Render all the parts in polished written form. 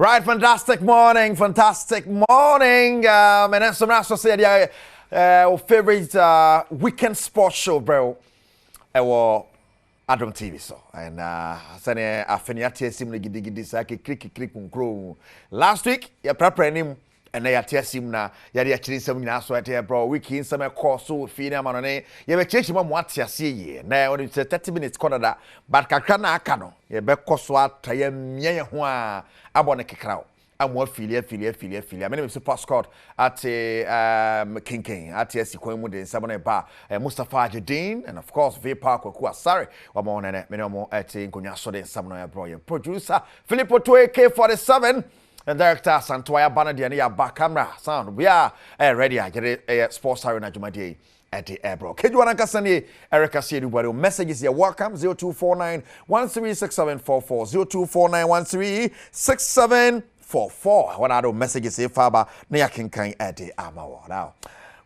Right, fantastic morning. And then some else said, favorite weekend sports show, bro. Adom TV so. And sane afeniate simle gidi sake click nkro. Last week, ya prepare him and na yate asim na yade akiri nsam nyina so ate bro wiki nsam e course so fi na ma no ne ye be chechi ma mo ate ase ye na when 30 minutes corner da but kakra na aka no ye be koso ataya mie ho a abone kekrao amwa filia me super squad at kinking at esikwan mu de nsam na ba Mustafa Jadin and of course V Park Kwaku Asare wa mo ne me no mo at nkonwa so de nsam na bro ye producer Philippo 2AK47 and director Santoya Banadiani ya back camera sound we are ready I get sports arena jumadi at the air bro kejuana kasani Erica see everybody messages here welcome 0249 136744 0249 136744 when I do messages here faba na yakinkan at the amawo now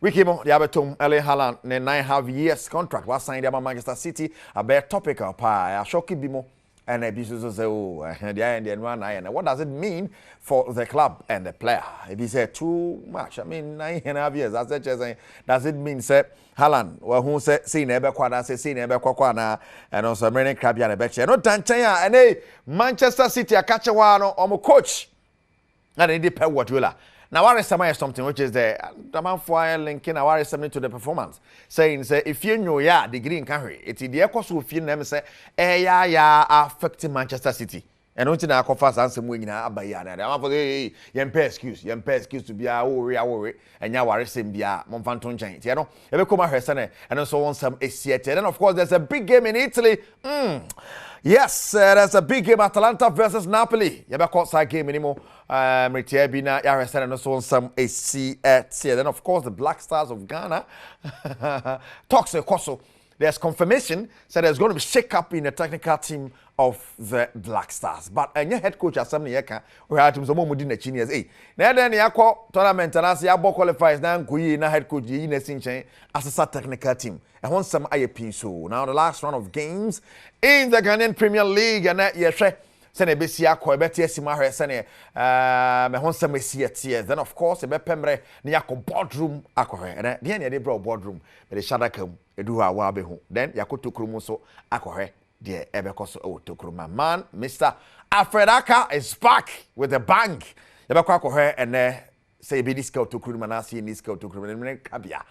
Wikimo, the Abetum, Erling Haaland, 9.5 years contract was signed by Manchester City. A bare topic of a shocky bimo. And a business say, oh, the end one eye. And what does it mean for the club and the player? If he said too much, I mean, 9.5 years. That's such as does it mean, say, Haaland, well, who said, see, never quite, say, never quite, and also American club, and a betcha. No, Tantaya, and a Manchester City, a catcher one or my coach. And it depends what will. Now, I is something which is the man for linking our something to the performance. Saying, say, if you know, yeah, the green carry, it's the echo so feel them say, yeah, affecting Manchester City. And don't you know, confess answer winning Abayana. I'm for the excuse to be a worry, and now I same be a Monfanton change. You know, every come her son, and also on some ACT. And of course, there's a big game in Italy. Yes, there's a big game, Atalanta vs Napoli. You ever that game anymore? Bina, Yaresen, and also on some ACT. Then, of course, the Black Stars of Ghana talks a Koso. There's confirmation said there's going to be shake up in the technical team of the Black Stars. But your head coach as something we had him some more na genius. Hey, now then you tournament and as you qualifies now na head coach in as a technical team. I want some IAP so now the last round of games in the Ghanaian Premier League and that yes. Sene besia ko ebeti asima hwe sene me honsa mesia tie then of course ebe pemre ne yakọ boardroom akohwe and de ne bro boardroom me de shadaka mu edu ha wa be hu then yakọ tokrum so akohwe de ebe koso o tokrum man Mr. Alfred Aka is back with a bang ebe kwa akohwe and say be this scout tokrum na see this scout tokrum ne kabia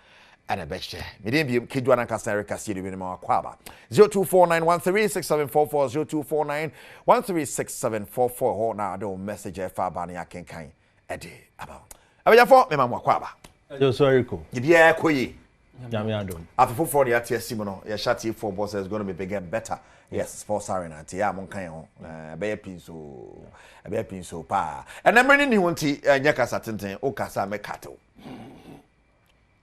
and a best medium be Kidwana Casari Cassidy with my quaba 0249136744 0249136744 now don't message Fabani I can kind Eddie about for me mama quaba yo sorry ko yeah koyi Jami Adom after for the ATS Simono your shati for boss is going to be bigger better yes sports arena tia mon kan ho be pin so pa and then bring ni wonti nyaka satenten o kasa me kato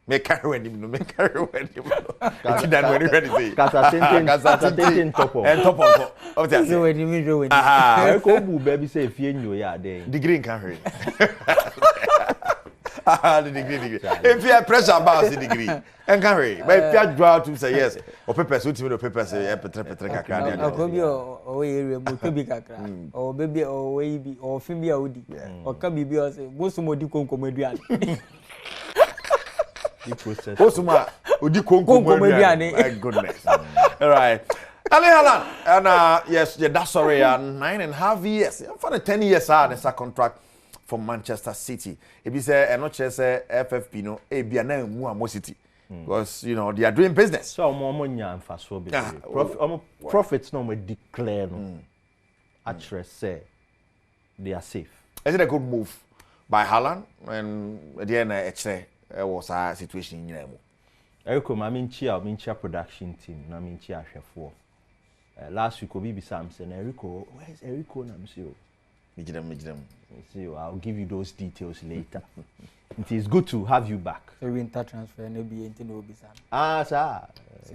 me carry when him no me carry when him it's done when you ready say kasa tenten top of that so when you I ko bu baby say fie nyo ya den degree in carry the degree if you have pressure about the degree and carry but if you draw to say yes or paper so to paper say petre kakra na ko bi o area mo to bi kakra o baby o we bi o fin bi audi o ka bi o say go so modi konkomaduan process. Osuma, odi konkomaduane. My goodness. All right. Erling Haaland, and yes, that's sorry, 9.5 years. For the 10 years, there's a contract for Manchester City. If you say, I'm not just FFP, no, ABN, Mo City. Because, you know, they are doing business. So, more money and fast for profits no declare no. Actually, say they are safe. Is it a good move by Haaland? And at the end, actually, was a situation in Yemo. Eriko, I mean, chia production team, I mean, chia chef. Last week, Obi Samson, Eriko, where's Eriko? I'm sure. See, I'll give you those details later. It is good to have you back. So winter transfer, maybe anything will be Sam. Ah, sir.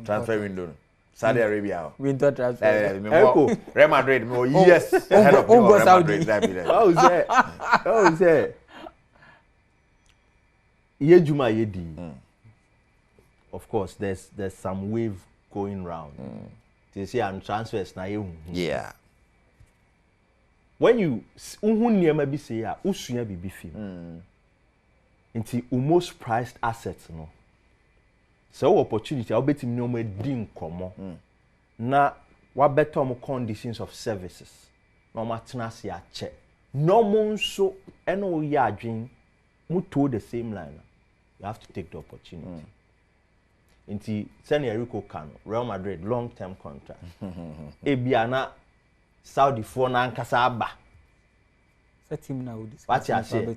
Transfer window. Saudi Arabia. Winter transfer. Eriko, Real Madrid. Yes. Head of Real Madrid. How is that? How is that? Yejuma Yedi. Of course, there's some wave going round. They say I'm transfers na you. Yeah. when you unhu niema bi say ya usua bibi film nti most prized assets no so opportunity obetimi no ma di nkomo na wa better mo conditions of services no ma tena se a che no mo nso eno ya adwen mo to the same line you have to take the opportunity nti send Erico Cano Real Madrid long term contract ebia na Saudi for na nkasa aba team na we discuss what you say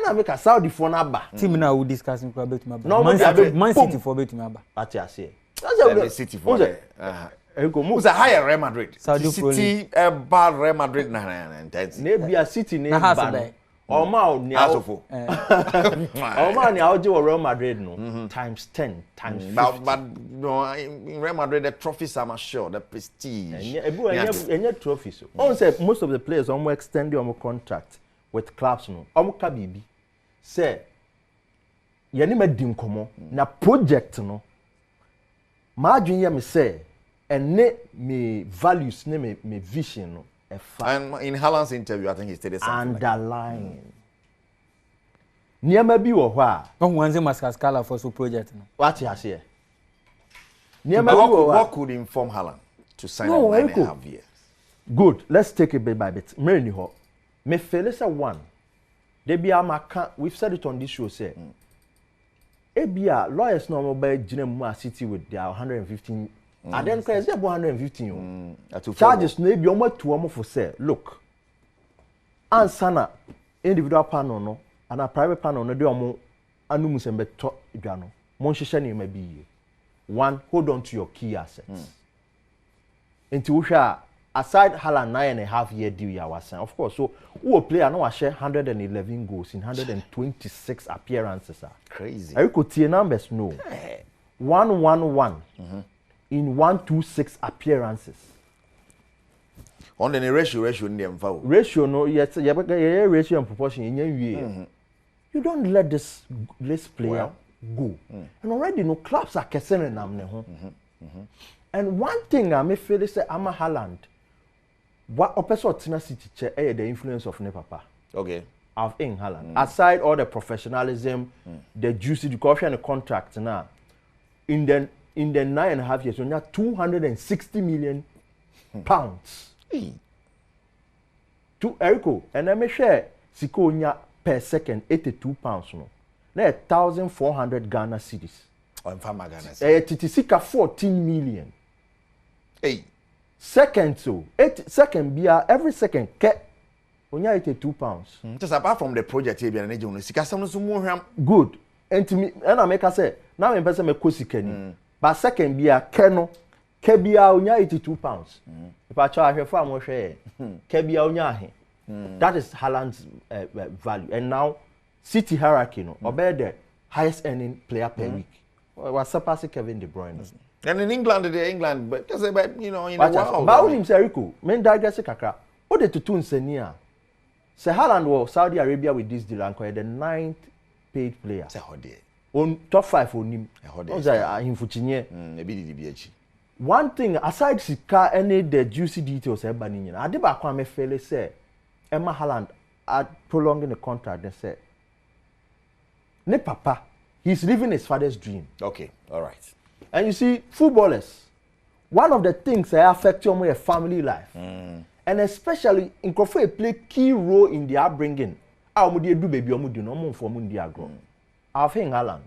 na make a Saudi for na aba team na we discussing for betuma aba no, Man City for betuma aba what you say that's City for Erico move a higher Real Madrid Saudi City bad Real Madrid na intense na bia City na ba Oma ni asofo Oma ni aoje wo Real Madrid no times 10 times 50 but no in Real Madrid the trophies I'm sure the prestige enye trophies so on say most of the players almost extend their contract with clubs no ka bibi say ye ni madi nkomo na project no ma adwen ye me say ene me values ne me vision no. And in Haaland's interview, I think he stated something underlying. Niema bi wo ho a. No one say Mascala for so project no. What you say? Niema bi wo what could inform Haaland to sign no, 9.5 years? Good. Let's take it bit by bit. Me ni ho. Me feel say one. They be amaka. We've said it on this show say. Ebia lawyers no mobile gina mu City with their 115 and then cause they 115 charges no be omo to omo for say look ansana individual panel no and a private panel no dey omo anu musembe to dwa no mo nhihye ne ma bi ye one hold on to your key assets into wo hwa aside Haaland 9.5 year deal ya wasan of course so who player no wa share 111 goals in 126 appearances crazy I could see numbers no 111 in 126 appearances. On the ratio in the ratio no yes ratio and proportion in you don't let this player go. And already no clubs are kissing them ne ho. And one thing I may feel is say I'm a Haaland. What opposite Tina City che the influence of ne papa. Okay. Of in Haaland. Aside all the professionalism, the juicy caution and the contract now. In the 9.5 years, we have 260 million pounds. To Erico, and I may share Sikonya per second 82 pounds. No, 1,400 Ghana cedis. Oh, in Ghana cedis. Titisika 14 million. Hey. Second so, second beer every second ke. Onya 82 pounds. Just apart from the project here, and you Sika some more good. And to me, and I make I say now in person me kosikeni. But second beer keno kebia onya 82 pounds. If I charge her for more share, kebia onya he. That is Haaland's value. And now City hierarchy no obey the highest earning player per week. Was surpassing Kevin De Bruyne. And in England, but because you know in the world. But only Erico, men digress kakra. What the tutu nsenia? Say Haaland was Saudi Arabia with this deal and the 9th paid player. Say how dear. On top 5 on him. One thing aside Sika any the juicy details ebani nyina ade ba kwa me feel say Emma Haaland are prolonging the contract they say ne papa he's living his father's dream. Okay, all right. And you see footballers one of the things that affect your family life and especially in play key role in their upbringing. Omo do baby omo do no omo for omo ndi agro. I've seen Haaland.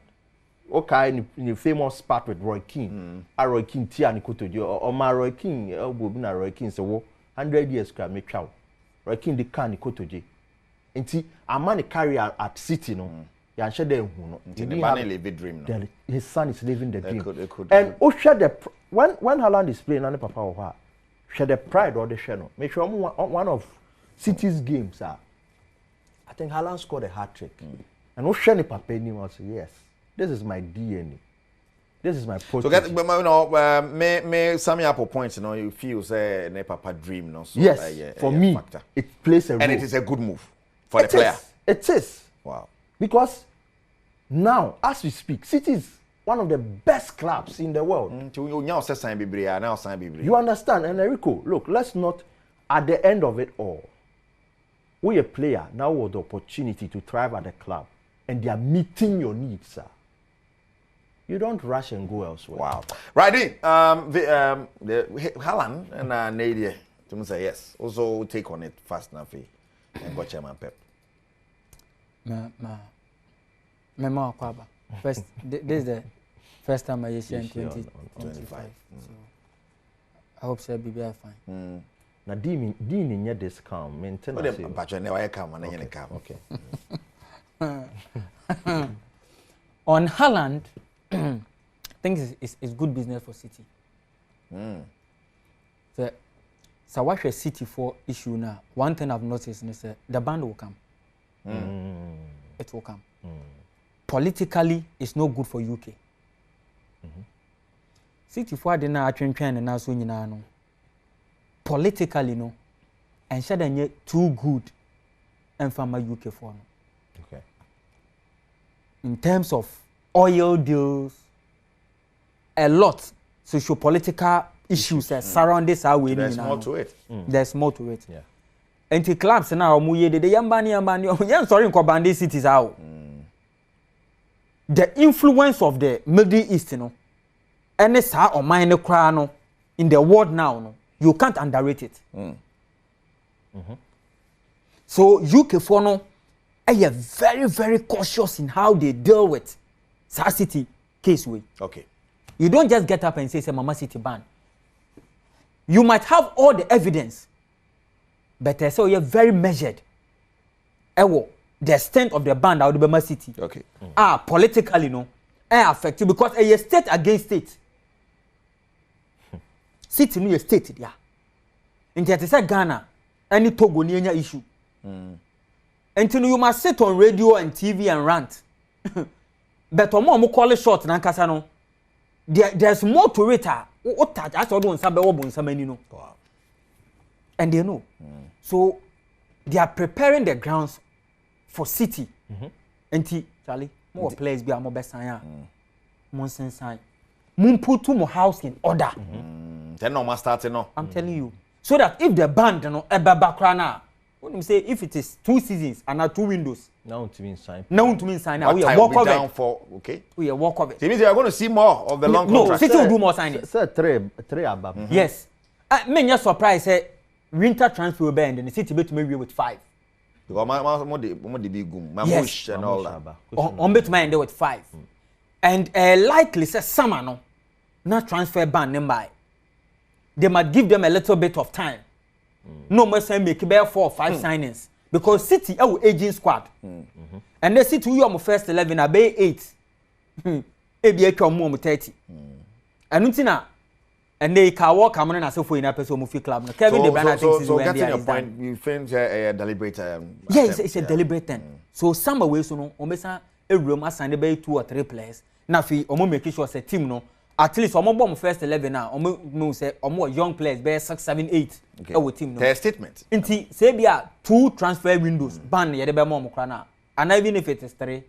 Okay, in the famous part with Roy Keane. Roy Keane tia ni kotojo or my Roy Keane elbow na Roy Keane so 100 years ka me twa. Roy Keane the can ni kotoje. Enti a man carry at City no. Ya nche dem hu no. The man live a dream no. His son is living the dream. Could, and o share the when Haaland is playing and papa o ha. Share the pride or the share no. Make sure one of City's games I think Haaland scored a hat-trick. And no share ni papa ni I say yes. This is my DNA. This is my project. So get you know me sum up a point you know you feel say ne papa dream no so yes, for me factor. It plays a role. And it is a good move for the player. It is. Wow. Because now as we speak City is one of the best clubs in the world. You understand? And Enrico, look, let's not at the end of it all. we a player now with the opportunity to thrive at the club, and they are meeting your needs, sir. You don't rush and go elsewhere. Wow. Right in. The Haaland and Nadia to say yes. Also take on it fast enough and go Chairman Pep. Ma Kwaba. First, this is the first time I see in 2025. So I hope so be very fine. Now, Dean in your discount, maintain a but you never come and then come. Okay. On Haaland, I think it's good business for City. So what a City for issue now? One thing I've noticed is the ban will come. It will come. Politically, it's not good for UK. City for the now and now so no. Politically, no, and shouldn't too good and from my UK for no. Okay. In terms of oil deals, a lot socio-political issues surround this our way. There's more to it. There's more to it. Yeah. And the clubs now the yambani sorry in Kobandi cities out. The influence of the Middle East, you know, and it's or minor crown in the world now, no, you can't underrate it. So UK for no, are very, very cautious in how they deal with City case way. Okay. You don't just get up and say Mama City ban. You might have all the evidence, but so you're very measured. The extent of the ban out of Mama City. Okay. Politically, no, affected because a state against state. City no state there. In that is Ghana, any Togo ni issue. Until you must sit on radio and TV and rant. But mo call it short na nkasa no. There's more to it. What touch as odo nsa be wo bo nsa mani no. And they know. So they are preparing the grounds for City. Enti Charlie, more players be more best sign. Mon sign. Mun put to more house in order. Then no start no. I'm telling you. So that if the band no eba background when you say if it is 2 seasons and 2 windows. Now to mean sign. Now to mean sign. We are walk down of it. For okay. We are walk of it. So it means you are going to see more of the long contract. No, City will do more signing. Sir, three above. Yes. Me just surprised say winter transfer will be and the City bet maybe with 5. Because my big goom, my Yes. bush and all that. On bet my end with 5. And likely say summer no. Not transfer ban them by. They might give them a little bit of time. No more say make about 4 or 5 signings because City our aging squad. And the City you am first 11 abe 8. E be a come 30. And untina and they can walk come on as if we na person mu fit club. Kevin De Bruyne thinks so getting your point, you think a deliberate yeah, it's a deliberate thing. So some way so no omesa ewuram assign be 2 or 3 players. Na fi omo make sure say team no at least omo bomb first 11 now omo say omo young players be 6 7 8 our team no their statement nti say bia 2 transfer windows ban ye de be mo kra na and even if it is 3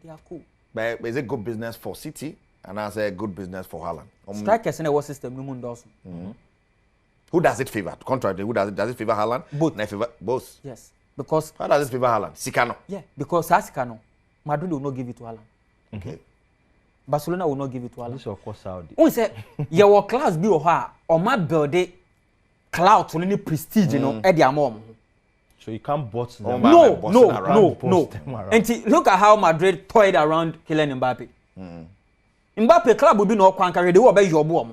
they are cool. But is it good business for City and as a good business for Haaland? Strikers in our system no mun does. Who does it favor? Contrary, who does it favor Haaland? Both. Yes, because how does it favor Haaland? Sikano. Yeah, because Sikano Madrid will not give it to Haaland. Okay. Barcelona will not give it to Haaland. This of course Saudi. We say your class be or my build clout to any prestige no e dia mom. So you can't bot them. No. And look at how Madrid toyed around Kylian Mbappe. Mbappe club will be no kwankare they will be your boy.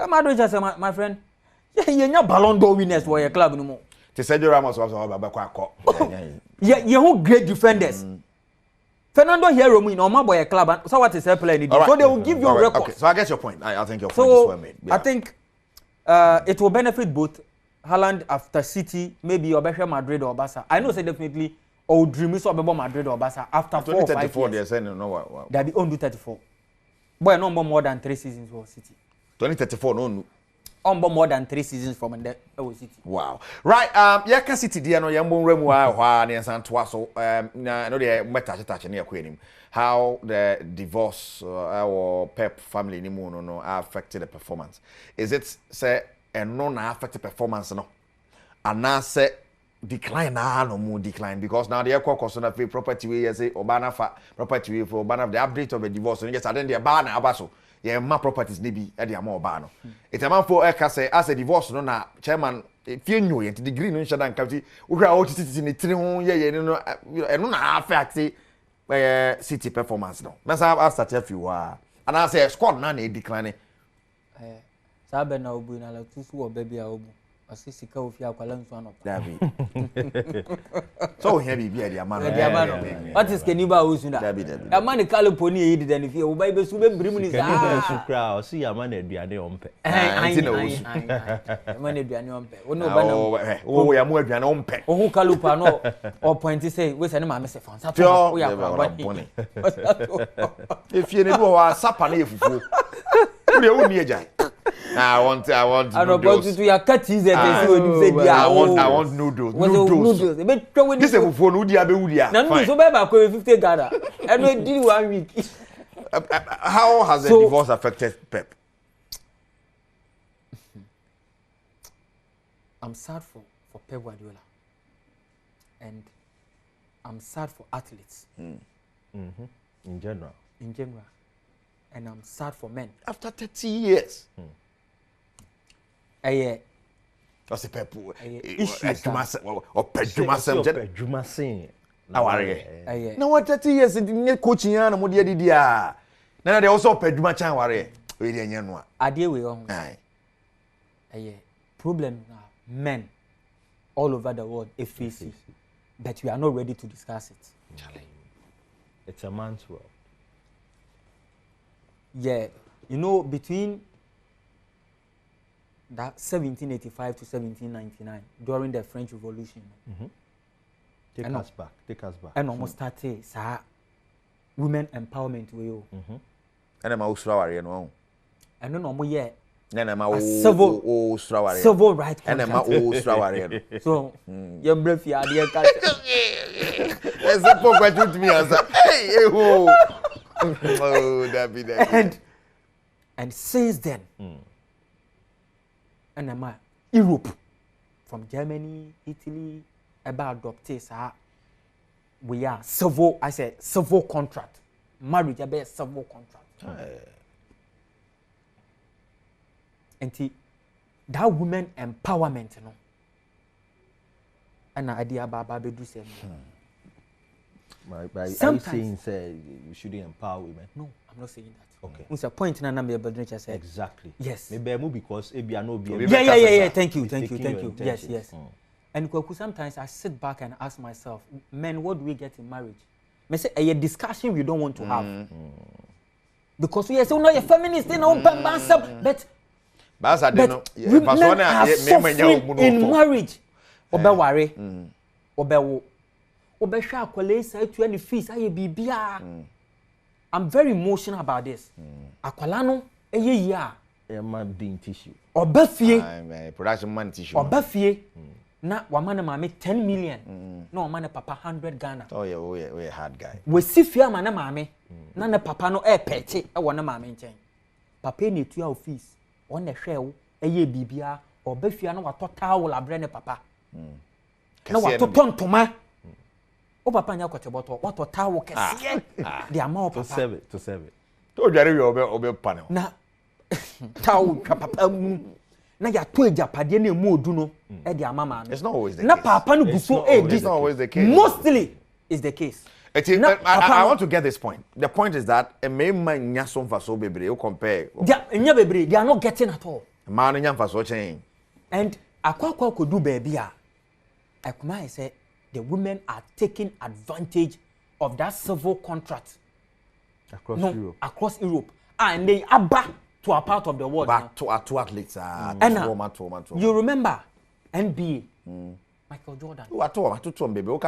Madrid just say my friend, you Ballon d'Or winners for your club no more. Sergio Ramos was about Yeah, who great defenders. Fernando Hierro in Oma boy club so what is happening so they will give you a record. Okay. So I get your point. I think your point is well made. Yeah. I think it will benefit both Haaland after City, maybe Obesha Madrid or Barca. I know say definitely or dream is about Madrid or Barca after 4 or 5 years. They're saying no what. They be on do 34. Boy no more than 3 seasons for City. 2034 no. On more than 3 seasons from the City. Wow. Right, yeah can City dia no yambo remu wa ne santoa so na no dey touch na yakwenim. How the divorce or Pep family ni mu no affected the performance. Is it say no na affected performance no? And now say decline no more decline because now the equal so na property we say obana fa property we for obana the update of a divorce so just then the bana abaso yeah ma properties ni bi e dey am oba no it am for e ka say as a divorce no na chairman fie nyo ye degree no nshada nka wo hwa o titi ni tiri ho ye no eno na affect city performance no na say I start a few and I say squad na decline sa be na obu na la tusu o baby a obu asisika ofi akwala nso anopa dabi so here be the amano what is keniba osunda dabi amani kale poni e dida ni fie wo bai be su be brimu ni keniba su kra o si amana aduane ompe amana aduane ompe wono ba na o ya mu aduane ompe o hu kalupa no o point say we se ne ma me se fansa to o ya kwa boni e fie ne do wa sapa na efufu ure wo ni ejai I want noodles. To your cat is I want noodles. This is for no dia be wudia. Na no so be ba ko 50 Ghana. And we did 1 week. How has the divorce affected Pep? I'm sad for Pep Guardiola. And I'm sad for athletes. In general. And I'm sad for men. After 30 years. What's the Pep? Pejumasen. Now what 30 years in coaching na mo dia dia. Na they also Pejuma chan ware. We dey nya no a. Ade we on. Problem now men all over the world face it, but we are not ready to discuss it. It's a man's world. Yeah, you know, between that 1785 to 1799 during the French Revolution. Take us back. And almost started women empowerment we and I'm Australia no. And no more yet. Then I'm civil right. And I'm Australia. So your breath ya dear cat. There's a poor question to me as hey oh that. And since then and I'm Europe from Germany, Italy about adoptees we are civil contract. Marriage a civil contract. And that women empowerment, you know. And idea about do say. Are you saying you shouldn't empower women? No, I'm not saying that. Okay. It's a point in a number of said. Exactly. Yes. Maybe because Yeah. Thank you. Yes. And sometimes I sit back and ask myself, men, what do we get in marriage? I say a discussion we don't want to have. Because we say, no, you're feminist, you know, but women are suffering in marriage. Obe worry, obe share akwale say to any fees aye bibia. I'm very emotional about this. Akwala no eye yia. A man being tissue. Obe fie. Production man tissue. Obe fie. Na wamane mame 10 million. Na wamane papa 100 Ghana. Oh yeah, we a hard guy. We si fie amane mame. Na ne papa no pete e wona mame nchen. Papa ni tua office. On the hwe eye bibia obe fie na wato towel abre ne papa. Na wato tontoma. O papa nya kwete boto wato towel kese. The amount to papa to save it. To jare we obe panel. Na towel papa mu. Na ya to ejapade na emu odu no e de amama no. It's not always the na case. papa no buso It's not always the case. Mostly is the case. I want to get this point. The point is that a man nya so mfaso bebre you compare. Nya bebre they are not getting at all. Man nya mfaso chen. And akwa kodu baby a Ekuma say the women are taking advantage of that civil contract across Europe and they are back to a part of the world. Back to athletes. You remember NBA, Michael Jordan. Baby.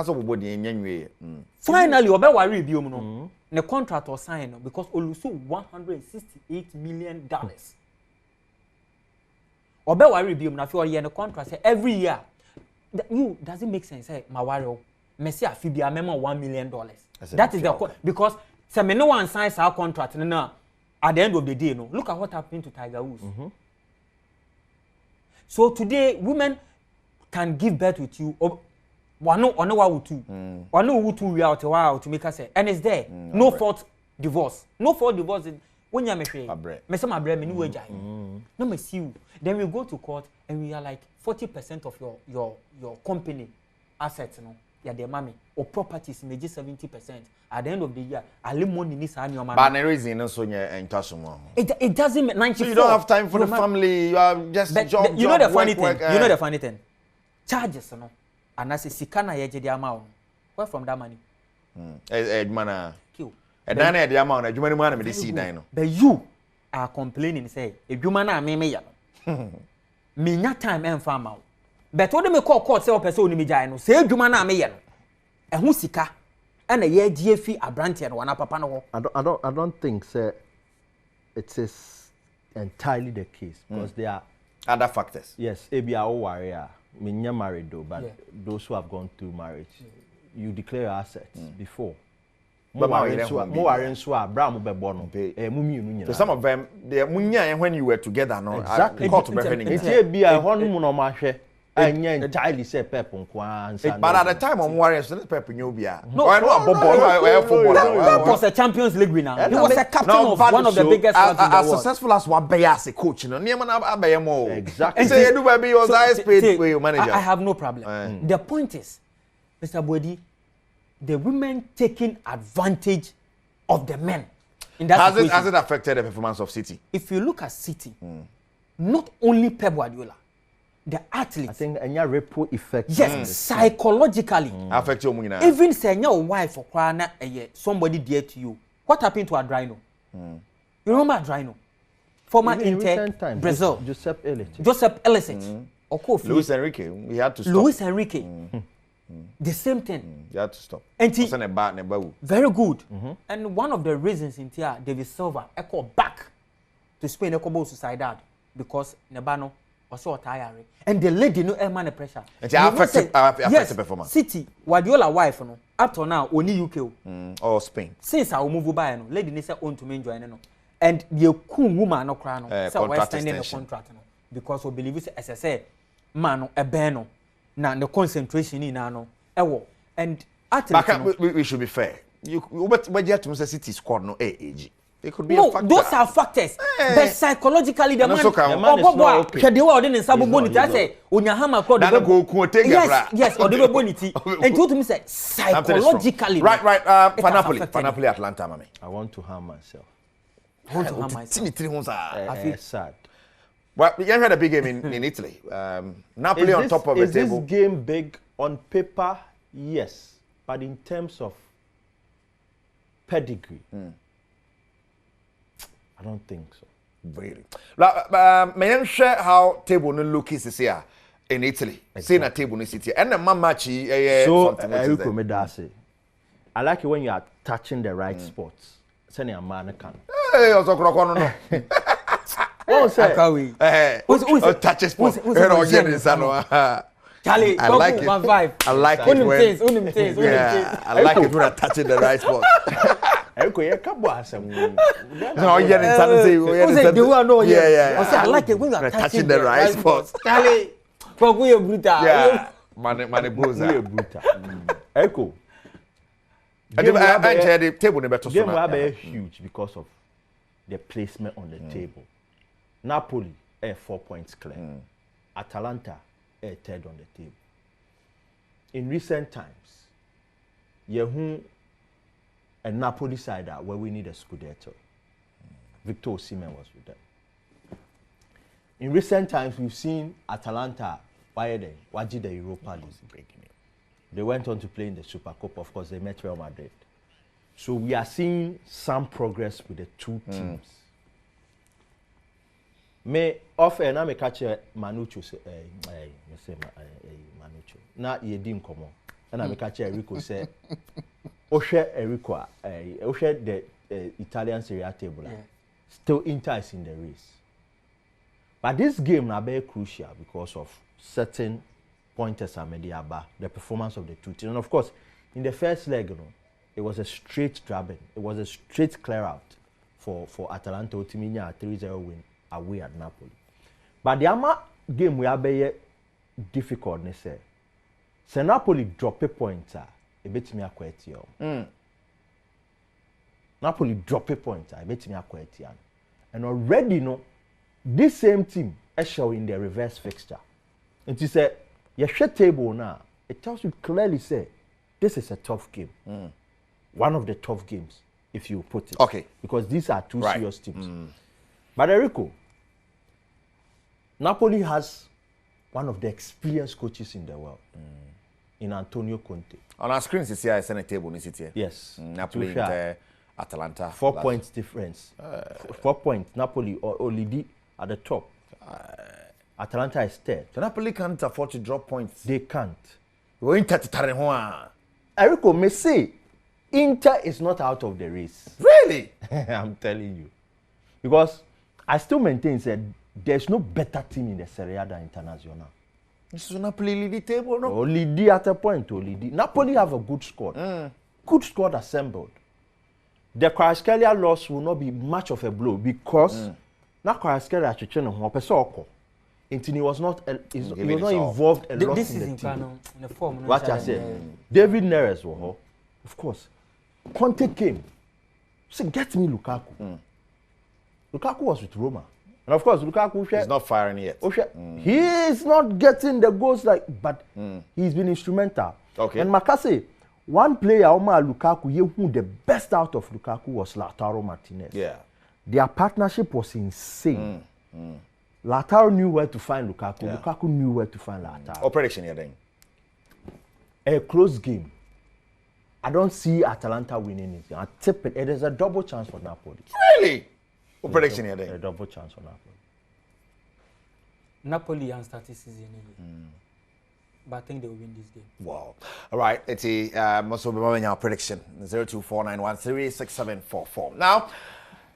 Finally, obe worry bi no. The contract was signed because Oluso $168 million. Obe worry bi na fi the contract say every year. Does it make sense? Say Mawario, Messi Afibia memo $1 million. That is the because say me no one signs our contract no. At the end of the day, no. Look at what happened to Tiger Woods. So today, women can give birth with you. one wa wutu one wutu we out wa to make us say and it's there no fault divorce when you me say my bre me ni we jai no me see you then we go to court and we are like 40% of your company assets no ya the mommy or properties maybe 70% at the end of the year alimony ni sa anyoma but the reason no so nya it doesn't make 94 so you don't have time for the family you are just job you know the funny work, thing you know the funny thing charges no and as sika na ye je the amount where from that money mana kill e dan na the amount adwuma ni mu na me dey see dan no but you are complaining say adwuma na me ya no me nya time en fa ma but what me call court say o person oni me jai no say adwuma na me ye no ehu sika and ye gie fi abrante no wana papa no I don't think say it is entirely the case because there are other factors. Yes, maybe I warrior. I mean, you're married though, but those who have gone through marriage, you declare your assets before. But so some of them, they when you were together, no. Exactly. Entirely say pep on but at the time on warriors, pep nyobia. No, was a Champions League winner. He was a captain of one of the biggest clubs in the world. As successful as Wabaya as a coach, you know, exactly. Say you do baby your highest paid manager. I have no problem. The point is, Mr. Bodi, the women taking advantage of the men. In that has it affected the performance of City? If you look at City, not only Pep Guardiola, the athletes. I think a ripple effect. Yes, psychologically. Affect you even say your wife or kwana somebody dear to you. What happened to Adrino? You remember Adrino? Former Inter Brazil. Joseph Elliott. Luis Enrique. We had to stop. Luis Enrique. The same thing. You had to stop. And very good. And one of the reasons in here, David Silva echo back to Spain echo suicide because Nebano was so tiring. And the lady no man the pressure. And affected yes, performance. City, Guardiola wife no. Up to now, only UK. Or Spain. Since I will move by no, lady ne say own to me enjoy no. And the cool woman no cry no. So we're extending the contract no. Because we believe as I say, man no a no. Now the concentration in no. And we should be fair. You but yet to say City squad no age. It could be no, a factor. those are factors. But psychologically, the man is not okay. The one in Sabo Bonity, I say, when you hammer crowd, yes, or the bonity. And to me say, psychologically. Right, for Napoli, Atlanta, mami. I want to harm myself. I want to harm myself. I feel sad. Well, you had a big game in Italy. Napoli on top of the table. Is this game big on paper? Yes. But in terms of pedigree, I don't think so. Really. May I share how table no look is here in Italy? Seeing a table in City. And the mamachi. So, I like it when you are touching the right spots. Send a man can. Hey, also no. Oh, sir. Touches spots. Charlie, I like it. I like it when. Yeah, I like it when I'm touching the right spot. No, I like it when you're touching the right spot. Charlie, yeah, man, bruiser. Echo. The table never game will be huge because of the placement on the table. Napoli 4 points clear. Atalanta third on the table. In recent times, a Napoli side where we need a Scudetto. Victor Osimhen was with them. In recent times, we've seen Atalanta Waji the Europa League. They went on to play in the Super Cup. Of course, they met Real Madrid. So we are seeing some progress with the two teams. Me offer na me catch Manucho say Manucho na ye di nkomo na me catch Enrico say ohwe Enrico ohwe the Italian Serie A table still Inter is in the race, but this game na very crucial because of certain pointers are made about the performance of the two teams. And of course in the first leg it was a straight drubbing, it was a straight clear out for Atalanta Otiminya a 3-0 win away at Napoli. But the ama game we are very difficult, Se Napoli drop a point e betimi akwati o. Napoli drop a point e betimi akwati an. And already no this same team is showing their reverse fixture. And you say your share table now, it tells you clearly say this is a tough game. One of the tough games, if you put it. Okay. Because these are two serious teams. But Enrico, Napoli has one of the experienced coaches in the world, in Antonio Conte. On our screens, you see I send a table in city. Yes. Napoli Atalanta. 4 points difference. 4 points. Napoli or Olidi at the top. Atalanta is third. The Napoli can't afford to drop points. They can't. We're in Tatarenhoa. Enrico may say Inter is not out of the race. Really? I'm telling you. Because I still maintain that there's no better team in the Serie A than Internazionale. So Napoli lead the table, no? Olidi at a point, Olidi. Napoli have a good squad. Good squad assembled. The Kvaratskhelia loss will not be much of a blow because now Kvaratskhelia actually no person he was not involved a lot this in the team. In the form, what I said, David Neres was of course. Conte came. Said, get me Lukaku. Lukaku was with Roma. And of course, Lukaku he's not firing yet. He is not getting the goals but he's been instrumental. Okay. And Makase, one player, Omar Lukaku, who the best out of Lukaku was Lautaro Martinez. Yeah. Their partnership was insane. Lautaro knew where to find Lukaku. Yeah. Lukaku knew where to find Lautaro. What prediction here then? A close game. I don't see Atalanta winning it. I tip it. It is a double chance for Napoli. Really? What prediction here then? A double chance for Napoli. Napoli and start this season anyway. But I think they will win this game. Wow. All right. It's a must be our prediction. 0249136744. Now,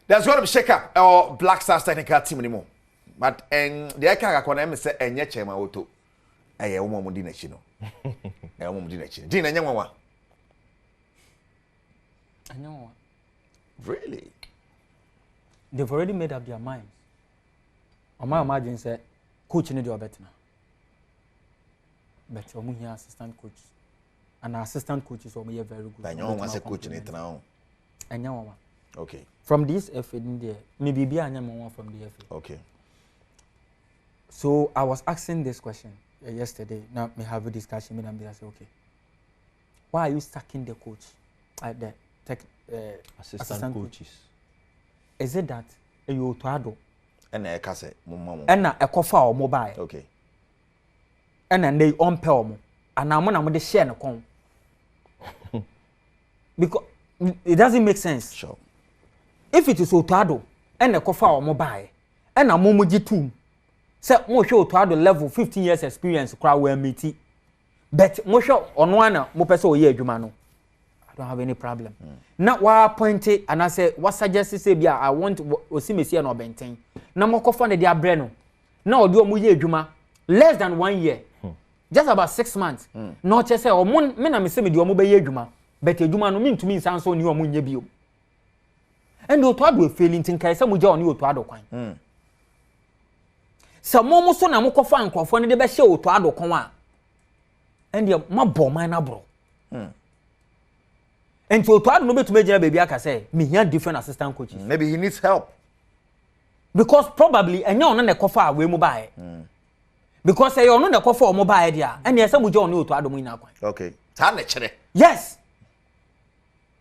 there's going to be shake up our Black Stars technical team anymore. But the aka akona say enye chema woto. Eye wo mo di na chi no. Eye wo mo di na chi. Di na nya nwa. Anyo. Really? They've already made up their minds. Oma imagine say coach need your better. But omu here assistant coach. And our assistant coach is very good. Anyo wan say coach ni tena o. Anyo wan. Okay. From this FA in there, maybe be anyo wan from the FA. Okay. So I was asking this question yesterday. Now we have a discussion with them. I say, okay, why are you stacking the coach at the assistant coaches? Is it that you to Adom? And a case, and a coffee or mobile? Okay. And they on pelmo, and I'm going to share no con. Because it doesn't make sense. Sure. If it is Otado and a coffee or mobile, and a momuji too. Say mo show to the level 15 years experience crowd where meet. But mo show on one mo person o ye adwuma no. I don't have any problem. Now wa appointed and I say what suggest say bia I want Osimesi and Obenten. Na mo kofa ne dia bre no. Na odi o mo ye adwuma less than 1 year. Just about 6 months. No che say o mo me na me say me di o mo be ye adwuma. But adwuma no me ntumi nsan so ni o mo nya bio. And o to ado failing tin kai say mo je oni o to ado kwan. So mo so na mo kofa nkrofo ne de be hye oto adokon a ende ma bo man na bro enti oto ado no betume gina baby aka say me here different assistant coaches. Maybe he needs help because probably enya ono na kofa we mo bae because say ono na kofa o mo bae dia ende ese mo je ono oto ado mo ina kwan. Okay, ta na kire. Yes,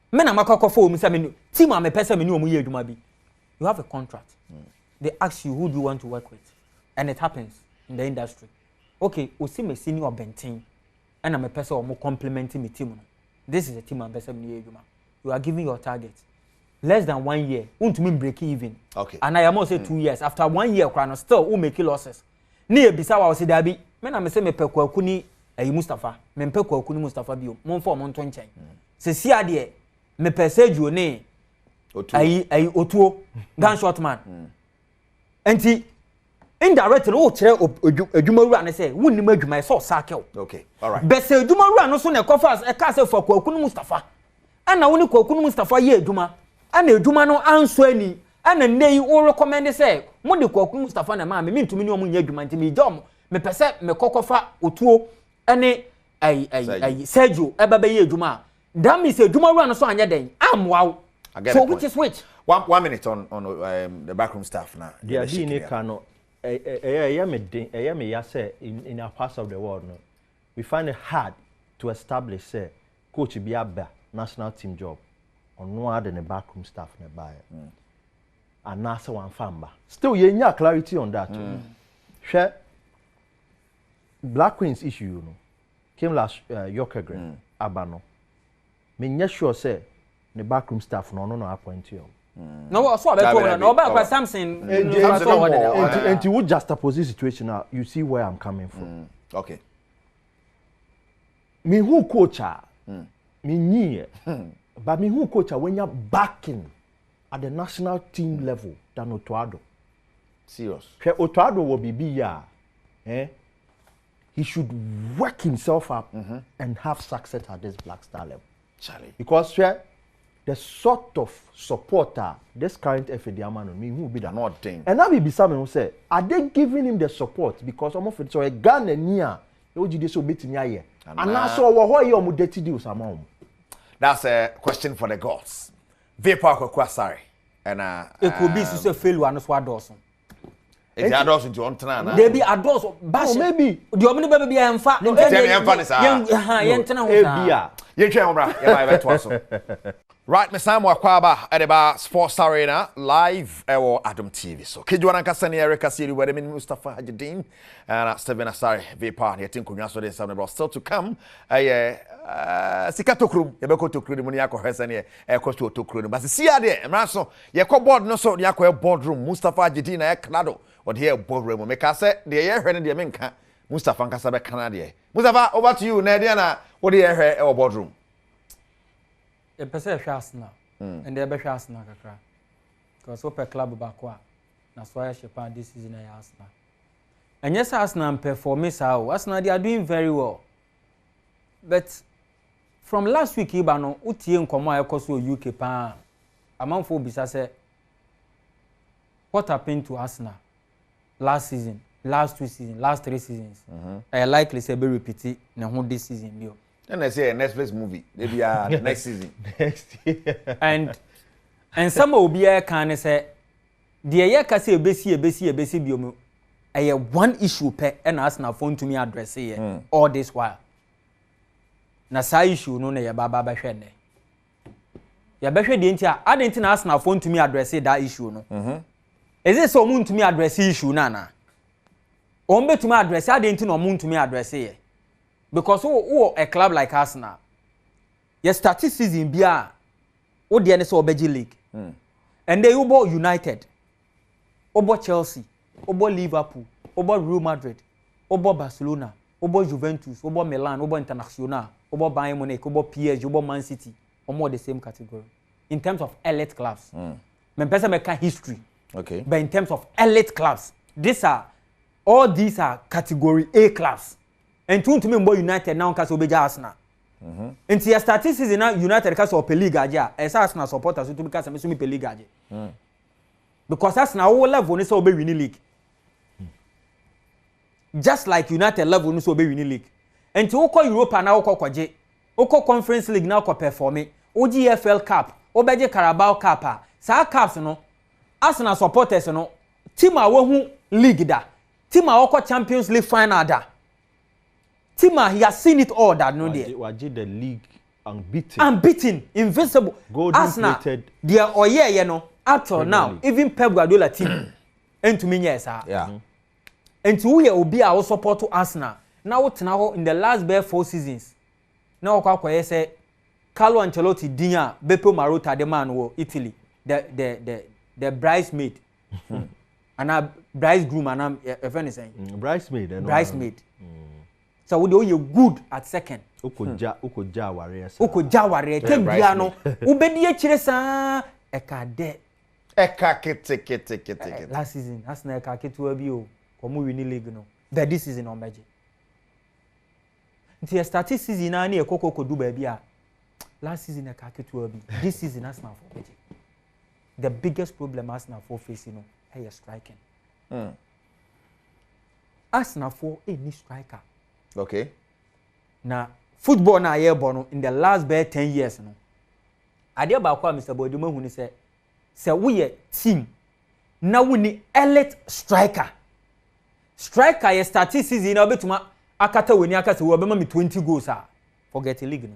me na makokofa o mi say me team am pese me ni o mo ye adwuma bi. You have a contract. They ask you who do you want to work with. And it happens in the industry. Okay, Osimesi ni Obenten, and I'm a person who complimenting my team. This is a team I'm You are giving your target. Less than 1 year, won't mean break even. Okay. And I am also 2 years. After 1 year, still who make losses. Near Bisawa was Dabi. Men I'm a semi Pekuni, a Mustafa, men Pekuni Mustafa Bio, Monfort Montonchen. Cecia dear, me perceive your name. A Otuo, gunshot man. And indirectly o kire adwumaru an say wonni madwuma so sakel. Okay, all right. But say adwumaru an so na kofa e ka say for Kwakunu Mustafa ana woni Kwakunu Mustafa ye adwuma ana adwuma no anso ani ana nei o recommend say mo de Kwakunu Mustafa na ma me ntumi ni o mo nya adwuma ntimi jom me pese me kokofa otuo ene Sergio ebebe ye adwuma that means adwuma run so anya den am wow so which 1 minute on the backroom staff now they are being no me say in our parts of the world no we find it hard to establish say coach be a national team job on no other than the backroom staff na buy and na say one famba still you need clarity on that share Black Queens issue you know came last Yorkegren abano me sure say the backroom staff no appoint you no so about no about something and you would just oppose the situation now you see where I'm coming from okay me who coach me nie but me who coach when you're backing at the national team level than Otoado serious Otoado will be ya he should work himself up and have success at this Black Star level Charlie because the sort of supporter this current FADM man me who be that not thing and now be someone who say are they giving him the support because some of it so a Ghana near you just so bit in here and now so what you mu dirty deals among that's a question for the gods vapor kwakwasare and it could be so failure and so adoso it's adoso into on tana they be adoso bash maybe the omni baby be enfa no enfa ni sa yen tena ho sa yen twa ho bra ya ba to aso right me Samu Akwaba at Sports Arena live or Adom TV so Kejwana Kasani Erica Siri where Mustafa Hajidin and Steven Asari Vapor here tin kunwa so dey some still to come sikato krum ye be ko to krum ni akọ hwesane e ko to krum but see ade emra so ye ko board no so ni akọ boardroom Mustafa Hajidin na e klado or here boardroom make say de ye hwe ne de menka Mustafa nkasa be kana de Mustafa over to you na de na what de ye hwe e boardroom a person Arsenal and they be Arsenal kakra because open club back wa na so ya shepa this season ya Arsenal and yes Arsenal perform so Arsenal they are doing very well but from last week iba no utie nkomo ayekoso UK pa amanfo bisa say what happened to Arsenal last season last 2 seasons last 3 seasons I likely say be repeat na ho this season bio. Then I say a Netflix movie. Maybe next season. Next year. And some will be a can say the year can say ebesi biomo. I have one issue per and ask na phone to me address here all this while. Na sa issue no na ya baba behwe ne. Ya behwe de ntia I didn't ask na phone to me address that issue no. Is it so moon to me address issue na? Ombe to me address I didn't know moon to me address here. Because a club like Arsenal, your statistics in Bia, o the NS Obeji League, and they Obo United, Obo Chelsea, Obo Liverpool, Obo Real Madrid, Obo Barcelona, Obo Juventus, Obo Milan, Obo Internacional, Obo Bayern Munich, Obo PSG, Obo Man City, almost the same category in terms of elite clubs. Me person make history, okay, but in terms of elite clubs, all these are category A clubs. And to me Mbo United now cause obeja Arsenal. Nti ya statistics na United cause ope league aja. Esa Arsenal supporters to because me so me pe league aja. Because Arsenal all level ni so obe win league. Just like United level ni so obe win league. Nti wo ko Europa na wo ko kwaje. Wo ko Conference League na wo perform. Wo GFL Cup, obeje Carabao Cup. Sa cups no Arsenal supporters no team a wo hu league da. Team a wo ko Champions League final da. Tima, he has seen it all that no there. Waji the league unbeaten, invincible. Arsenal, they are oh yeah, you know, up till now, even Pep Guardiola team. And to me, yes, yeah. And to we will be our support to Arsenal. Now in the last bare 4 seasons. Now kwa say Carlo Ancelotti dinya Beppe Marotta the man wo Italy. The bridesmaid. And bridegroom and I'm saying. Bridesmaid. So we do good at second. Ukoja ware. Tebia no. Ubedi e chire sa eka de. Eka kete. Last season, Arsenal eka ketu abi o. Komu win league no. But this season on meje. Nti start season na e kokoko du ba bia. Last season eka ketu abi. This season Arsenal for meje. The biggest problem Arsenal for facing no, hey striking. Arsenal for any striker. Okay. na football na aye bono in the last 10 years no ade ba kwa Mr. Bodimo hu ni se wo ye team na wo ni elite striker ye start season na obetuma akata woni akasa wo bema me 20 goals forget the league no.